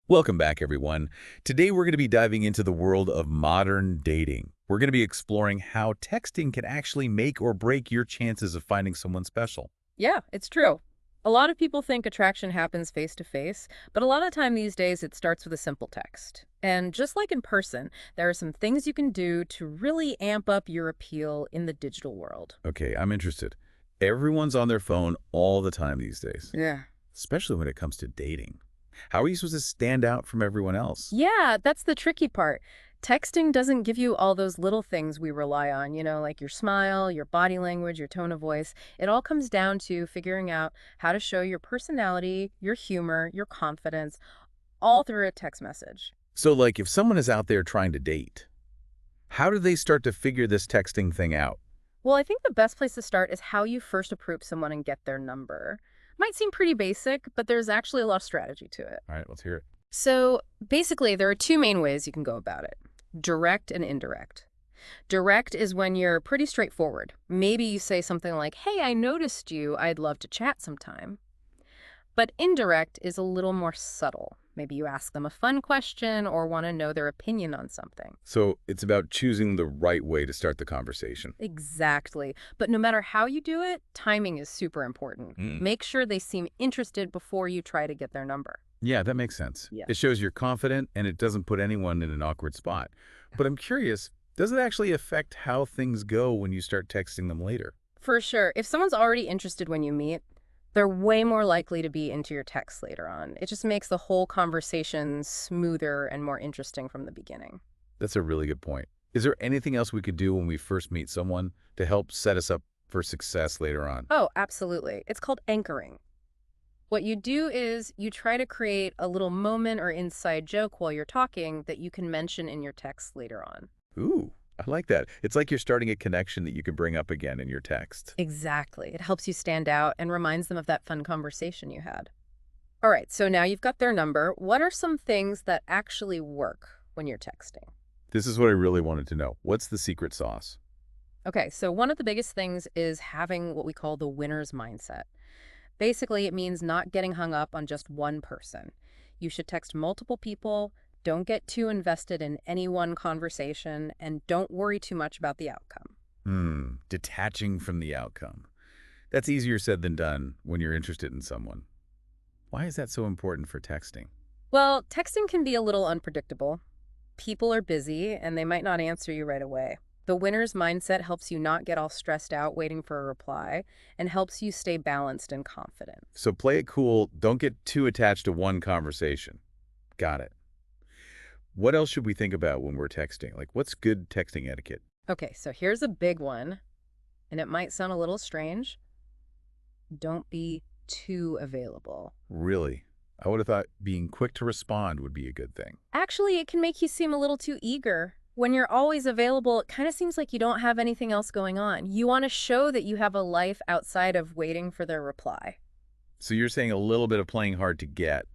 Welcome back, everyone. Today, we're going to be diving into the world of modern dating. We're going to be exploring how texting can actually make or break your chances of finding someone special. Yeah, it's true. A lot of people think attraction happens face to face, but a lot of time these days it starts with a simple text. And just like in person, there are some things you can do to really amp up your appeal in the digital world. Okay, I'm interested. Everyone's on their phone all the time these days, Yeah. especially when it comes to dating. How are you supposed to stand out from everyone else? Yeah, that's the tricky part. Texting doesn't give you all those little things we rely on, like your smile, your body language, your tone of voice. It all comes down to figuring out how to show your personality, your humor, your confidence, all through a text message. So, like, if someone is out there trying to date, how do they start to figure this texting thing out? Well, I think the best place to start is how you first approach someone and get their number. Might seem pretty basic, but there's actually a lot of strategy to it. All right, let's hear it. So basically, there are two main ways you can go about it: direct and indirect. Direct is when you're pretty straightforward. Maybe you say something like, "Hey, I noticed you. I'd love to chat sometime." But indirect is a little more subtle. Maybe you ask them a fun question or want to know their opinion on something. So, it's about choosing the right way to start the conversation. Exactly. But no matter how you do it, timing is super important. Mm. Make sure they seem interested before you try to get their number. Yeah, that makes sense. Yeah. It shows you're confident and it doesn't put anyone in an awkward spot. But I'm curious, does it actually affect how things go when you start texting them later? For sure. If someone's already interested when you meet, they're way more likely to be into your text later on. It just makes the whole conversation smoother and more interesting from the beginning. That's a really good point. Is there anything else we could do when we first meet someone to help set us up for success later on? Oh, absolutely. It's called anchoring. What you do is you try to create a little moment or inside joke while you're talking that you can mention in your text later on. Ooh, I like that. It's like you're starting a connection that you can bring up again in your text. Exactly. It helps you stand out and reminds them of that fun conversation you had. All right, so now you've got their number. What are some things that actually work when you're texting? This is what I really wanted to know. What's the secret sauce? Okay, so one of the biggest things is having what we call the winner's mindset. Basically, it means not getting hung up on just one person. You should text multiple people, don't get too invested in any one conversation, and don't worry too much about the outcome. Detaching from the outcome. That's easier said than done when you're interested in someone. Why is that so important for texting? Well, texting can be a little unpredictable. People are busy and they might not answer you right away. The winner's mindset helps you not get all stressed out waiting for a reply and helps you stay balanced and confident. So play it cool. Don't get too attached to one conversation. Got it. What else should we think about when we're texting? Like, what's good texting etiquette? Okay, so here's a big one, and it might sound a little strange. Don't be too available. Really? I would have thought being quick to respond would be a good thing. Actually, it can make you seem a little too eager. When you're always available, it kind of seems like you don't have anything else going on. You want to show that you have a life outside of waiting for their reply. So you're saying a little bit of playing hard to get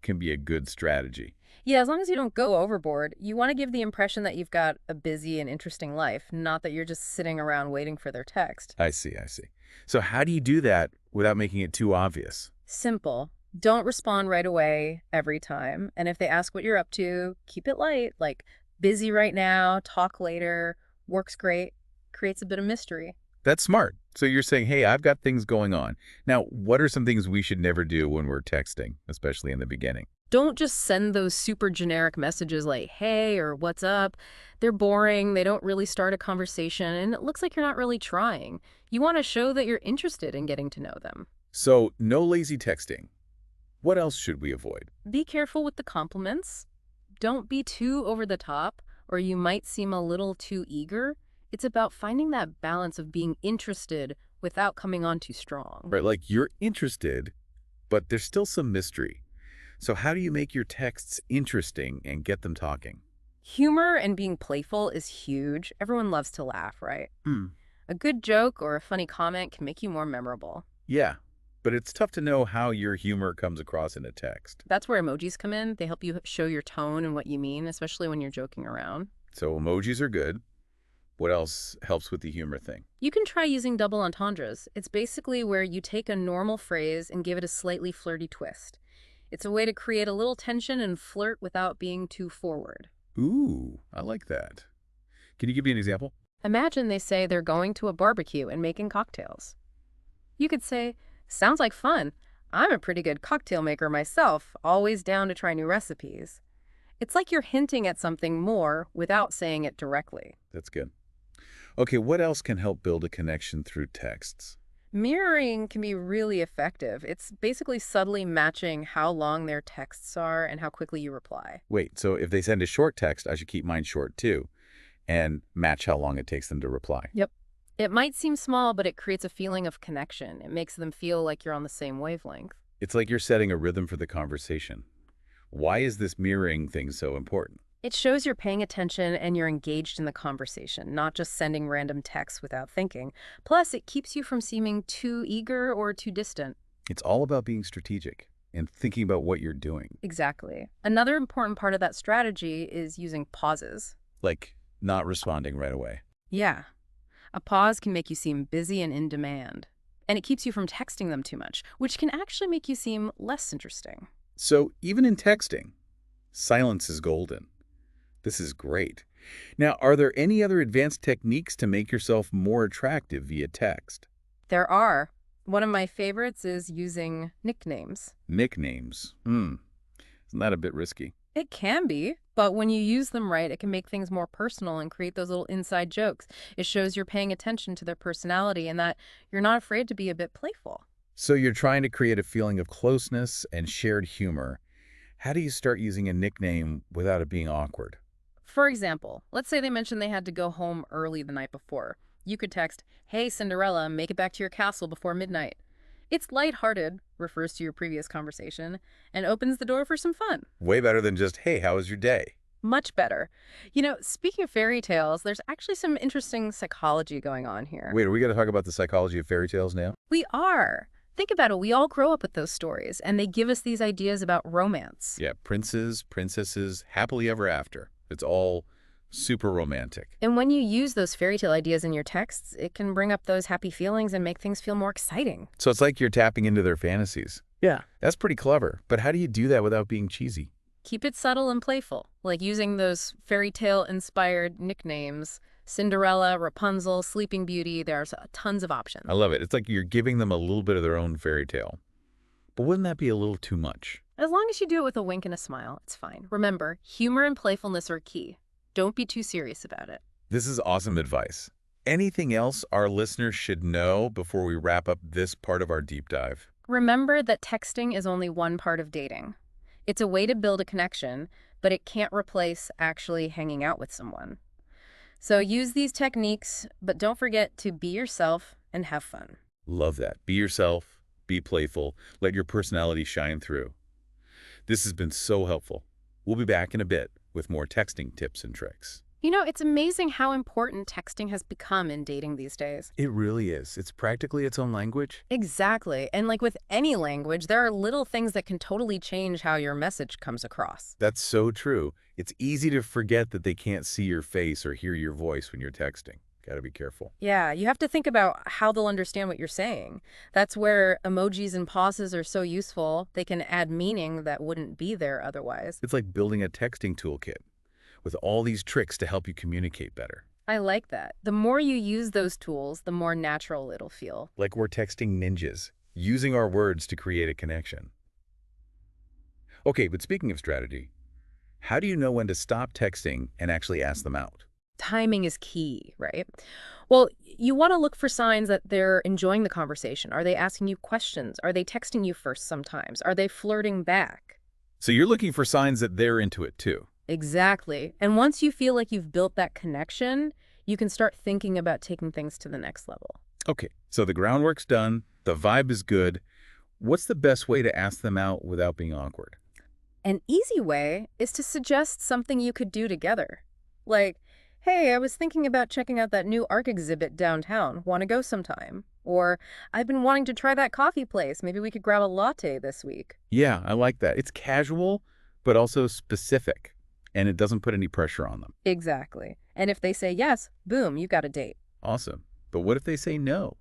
can be a good strategy. Yeah, as long as you don't go overboard, you want to give the impression that you've got a busy and interesting life, not that you're just sitting around waiting for their text. I see, I see. So how do you do that without making it too obvious? Simple. Don't respond right away every time. And if they ask what you're up to, keep it light, like busy right now, talk later, works great, creates a bit of mystery. That's smart. So you're saying, hey, I've got things going on. Now, what are some things we should never do when we're texting, especially in the beginning? Don't just send those super generic messages like, hey, or what's up. They're boring. They don't really start a conversation, and it looks like you're not really trying. You want to show that you're interested in getting to know them. So no lazy texting. What else should we avoid? Be careful with the compliments. Don't be too over the top, or you might seem a little too eager. It's about finding that balance of being interested without coming on too strong. Right, like you're interested, but there's still some mystery. So how do you make your texts interesting and get them talking? Humor and being playful is huge. Everyone loves to laugh, right? A good joke or a funny comment can make you more memorable. Yeah, but it's tough to know how your humor comes across in a text. That's where emojis come in. They help you show your tone and what you mean, especially when you're joking around. So emojis are good. What else helps with the humor thing? You can try using double entendres. It's basically where you take a normal phrase and give it a slightly flirty twist. It's a way to create a little tension and flirt without being too forward. Ooh, I like that. Can you give me an example? Imagine they say they're going to a barbecue and making cocktails. You could say, sounds like fun. I'm a pretty good cocktail maker myself, always down to try new recipes. It's like you're hinting at something more without saying it directly. That's good. Okay, what else can help build a connection through texts? Mirroring can be really effective. It's basically subtly matching how long their texts are and how quickly you reply. Wait, so if they send a short text, I should keep mine short too, and match how long it takes them to reply. Yep. It might seem small, but it creates a feeling of connection. It makes them feel like you're on the same wavelength. It's like you're setting a rhythm for the conversation. Why is this mirroring thing so important? It shows you're paying attention and you're engaged in the conversation, not just sending random texts without thinking. Plus, it keeps you from seeming too eager or too distant. It's all about being strategic and thinking about what you're doing. Exactly. Another important part of that strategy is using pauses. Like not responding right away. Yeah. A pause can make you seem busy and in demand. And it keeps you from texting them too much, which can actually make you seem less interesting. So even in texting, silence is golden. This is great. Now, are there any other advanced techniques to make yourself more attractive via text? There are. One of my favorites is using nicknames. Nicknames. Isn't that a bit risky? It can be, but when you use them right, it can make things more personal and create those little inside jokes. It shows you're paying attention to their personality and that you're not afraid to be a bit playful. So you're trying to create a feeling of closeness and shared humor. How do you start using a nickname without it being awkward? For example, let's say they mentioned they had to go home early the night before. You could text, "Hey, Cinderella, make it back to your castle before midnight." It's lighthearted, refers to your previous conversation, and opens the door for some fun. Way better than just, hey, how was your day? Much better. Speaking of fairy tales, there's actually some interesting psychology going on here. Wait, are we going to talk about the psychology of fairy tales now? We are. Think about it. We all grow up with those stories, and they give us these ideas about romance. Yeah, princes, princesses, happily ever after. It's all super romantic. And when you use those fairy tale ideas in your texts, it can bring up those happy feelings and make things feel more exciting. So it's like you're tapping into their fantasies. Yeah. That's pretty clever. But how do you do that without being cheesy? Keep it subtle and playful, like using those fairy tale-inspired nicknames. Cinderella, Rapunzel, Sleeping Beauty, there's tons of options. I love it. It's like you're giving them a little bit of their own fairy tale. But wouldn't that be a little too much? As long as you do it with a wink and a smile, it's fine. Remember, humor and playfulness are key. Don't be too serious about it. This is awesome advice. Anything else our listeners should know before we wrap up this part of our deep dive? Remember that texting is only one part of dating. It's a way to build a connection, but it can't replace actually hanging out with someone. So use these techniques, but don't forget to be yourself and have fun. Love that. Be yourself, be playful, let your personality shine through. This has been so helpful. We'll be back in a bit with more texting tips and tricks. It's amazing how important texting has become in dating these days. It really is. It's practically its own language. Exactly. And like with any language, there are little things that can totally change how your message comes across. That's so true. It's easy to forget that they can't see your face or hear your voice when you're texting. Gotta be careful. Yeah, you have to think about how they'll understand what you're saying. That's where emojis and pauses are so useful. They can add meaning that wouldn't be there otherwise. It's like building a texting toolkit with all these tricks to help you communicate better. I like that. The more you use those tools, the more natural it'll feel. Like we're texting ninjas, using our words to create a connection. Okay, but speaking of strategy, how do you know when to stop texting and actually ask them out? Timing is key, right? Well, you want to look for signs that they're enjoying the conversation. Are they asking you questions? Are they texting you first sometimes? Are they flirting back? So you're looking for signs that they're into it too. Exactly. And once you feel like you've built that connection, you can start thinking about taking things to the next level. Okay, so the groundwork's done, the vibe is good. What's the best way to ask them out without being awkward? An easy way is to suggest something you could do together. Like, hey, I was thinking about checking out that new art exhibit downtown. Want to go sometime? Or, I've been wanting to try that coffee place. Maybe we could grab a latte this week. Yeah, I like that. It's casual, but also specific, and it doesn't put any pressure on them. Exactly. And if they say yes, boom, you got a date. Awesome. But what if they say no?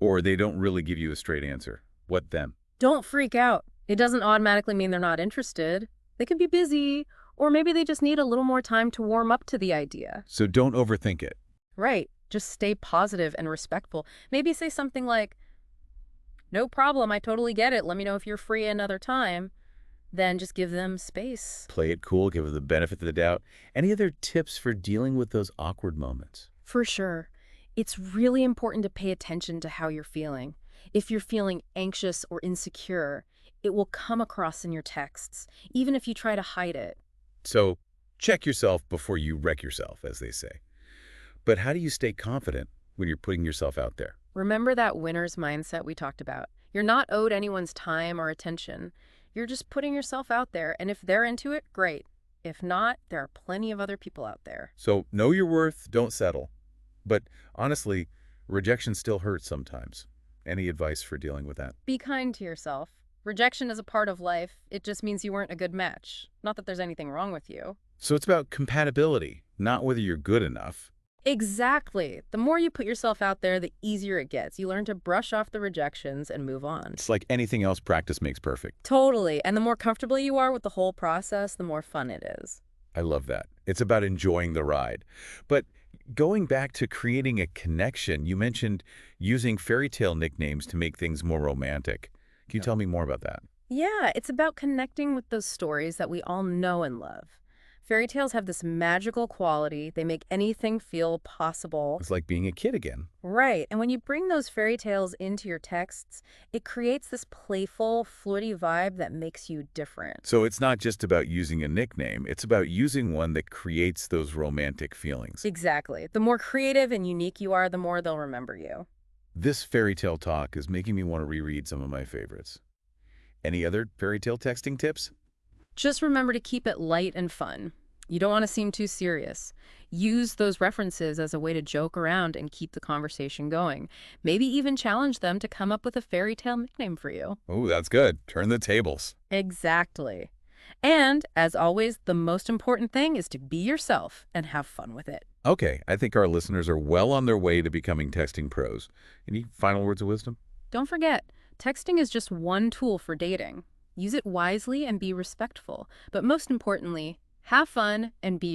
Or they don't really give you a straight answer? What then? Don't freak out. It doesn't automatically mean they're not interested. They could be busy, or maybe they just need a little more time to warm up to the idea. So don't overthink it. Right. Just stay positive and respectful. Maybe say something like, no problem, I totally get it. Let me know if you're free another time. Then just give them space. Play it cool, give it the benefit of the doubt. Any other tips for dealing with those awkward moments? For sure. It's really important to pay attention to how you're feeling. If you're feeling anxious or insecure, it will come across in your texts, even if you try to hide it. So check yourself before you wreck yourself, as they say. But how do you stay confident when you're putting yourself out there? Remember that winner's mindset we talked about. You're not owed anyone's time or attention. You're just putting yourself out there, and if they're into it, great. If not, there are plenty of other people out there. So know your worth, don't settle. But honestly, rejection still hurts sometimes. Any advice for dealing with that? Be kind to yourself. Rejection is a part of life. It just means you weren't a good match. Not that there's anything wrong with you. So it's about compatibility, not whether you're good enough. Exactly. The more you put yourself out there, the easier it gets. You learn to brush off the rejections and move on. It's like anything else, practice makes perfect. Totally. And the more comfortable you are with the whole process, the more fun it is. I love that. It's about enjoying the ride. But going back to creating a connection, you mentioned using fairy tale nicknames to make things more romantic. Can you tell me more about that? Yeah, it's about connecting with those stories that we all know and love. Fairy tales have this magical quality. They make anything feel possible. It's like being a kid again. Right. And when you bring those fairy tales into your texts, it creates this playful, fluidity vibe that makes you different. So it's not just about using a nickname, it's about using one that creates those romantic feelings. Exactly. The more creative and unique you are, the more they'll remember you. This fairy tale talk is making me want to reread some of my favorites. Any other fairy tale texting tips? Just remember to keep it light and fun. You don't want to seem too serious. Use those references as a way to joke around and keep the conversation going. Maybe even challenge them to come up with a fairy tale nickname for you. Oh, that's good. Turn the tables. Exactly. And, as always, the most important thing is to be yourself and have fun with it. Okay, I think our listeners are well on their way to becoming texting pros. Any final words of wisdom? Don't forget, texting is just one tool for dating. Use it wisely and be respectful. But most importantly, have fun and be yourself.